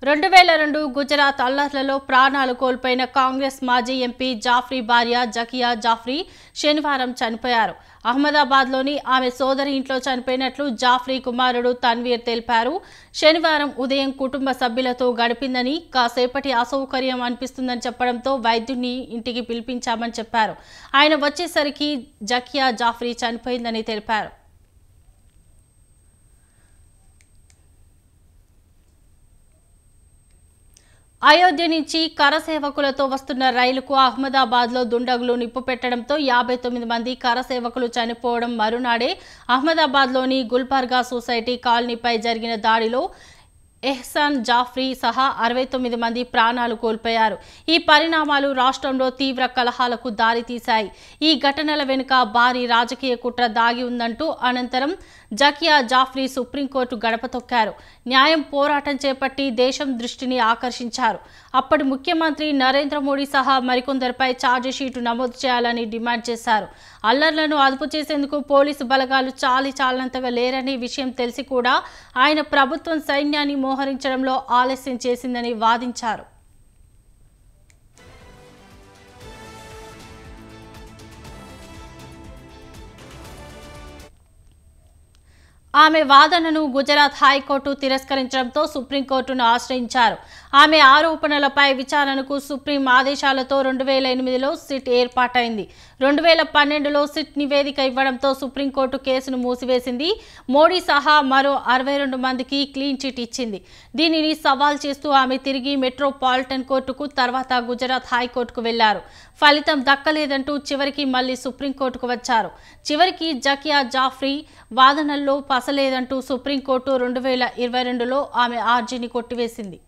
2002 గుజరాత్ అల్లర్లలో ప్రాణాలు కోల్పోయిన కాంగ్రెస్ మాజీ ఎంపీ జాఫ్రీ భార్య జకియా జాఫ్రీ శనివారం చనిపోయారు. అహ్మదాబాద్లోని ఆమె సోదరి ఇంట్లో చనిపోయినట్లు జాఫ్రీ కుమారుడు తన్వీర్ తెలిపారు. శనివారం ఉదయం కుటుంబ సభ్యులతో గడిపిందని, కాసేపటి అసౌకర్యం అనిపిస్తుందని చెప్పడంతో వైద్యుడిని ఇంటికి పిలిపించామని చెప్పారు. ఆయన వచ్చేసరికి జకియా జాఫ్రీ చనిపోయిందని తెలిపారు. అయోధ్య నుంచి కరసేవకులతో వస్తున్న రైలుకు అహ్మదాబాద్లో దుండగులు నిప్పు పెట్టడంతో 59 మంది కరసేవకులు చనిపోవడం మరునాడే అహ్మదాబాద్లోని గుల్బర్గా సొసైటీ కాలనీపై జరిగిన దాడిలో ఎహ్సాన్ జాఫ్రీ సహా 69 మంది ప్రాణాలు కోల్పోయారు. ఈ పరిణామాలు రాష్ట్రంలో తీవ్ర కలహాలకు దారితీశాయి. ఈ ఘటనల వెనుక భారీ రాజకీయ కుట్ర దాగి ఉందంటూ అనంతరం జకియా జాఫ్రీ సుప్రీంకోర్టు గడప తొక్కారు. న్యాయం పోరాటం చేపట్టి దేశం దృష్టిని ఆకర్షించారు. అప్పటి ముఖ్యమంత్రి నరేంద్ర మోడీ సహా మరికొందరిపై ఛార్జిషీటు నమోదు చేయాలని డిమాండ్ చేశారు. అల్లర్లను అదుపు చేసేందుకు పోలీసు బలగాలు చాలినంతగా లేరనే విషయం తెలిసి కూడా ఆయన ప్రభుత్వం సైన్యాన్ని మోహరించడంలో ఆలస్యం చేసిందని వాదించారు. ఆమె వాదనను గుజరాత్ హైకోర్టు తిరస్కరించడంతో సుప్రీంకోర్టును ఆశ్రయించారు. ఆమె ఆరోపణలపై విచారణకు సుప్రీం ఆదేశాలతో 2008లో సిట్ ఏర్పాటైంది. 2012లో సిట్ నివేదిక ఇవ్వడంతో సుప్రీంకోర్టు కేసును మూసివేసింది. మోడీ సహా మరో 62 మందికి క్లీన్ చిట్ ఇచ్చింది. దీనిని సవాల్ చేస్తూ ఆమె తిరిగి మెట్రోపాలిటన్ కోర్టుకు, తర్వాత గుజరాత్ హైకోర్టుకు వెళ్లారు. ఫలితం దక్కలేదంటూ చివరికి మళ్లీ సుప్రీంకోర్టుకు వచ్చారు. చివరికి జకియా జాఫ్రీ వాదనల్లో పసలేదంటూ సుప్రీంకోర్టు 2022లో ఆమె ఆర్జీని కొట్టివేసింది.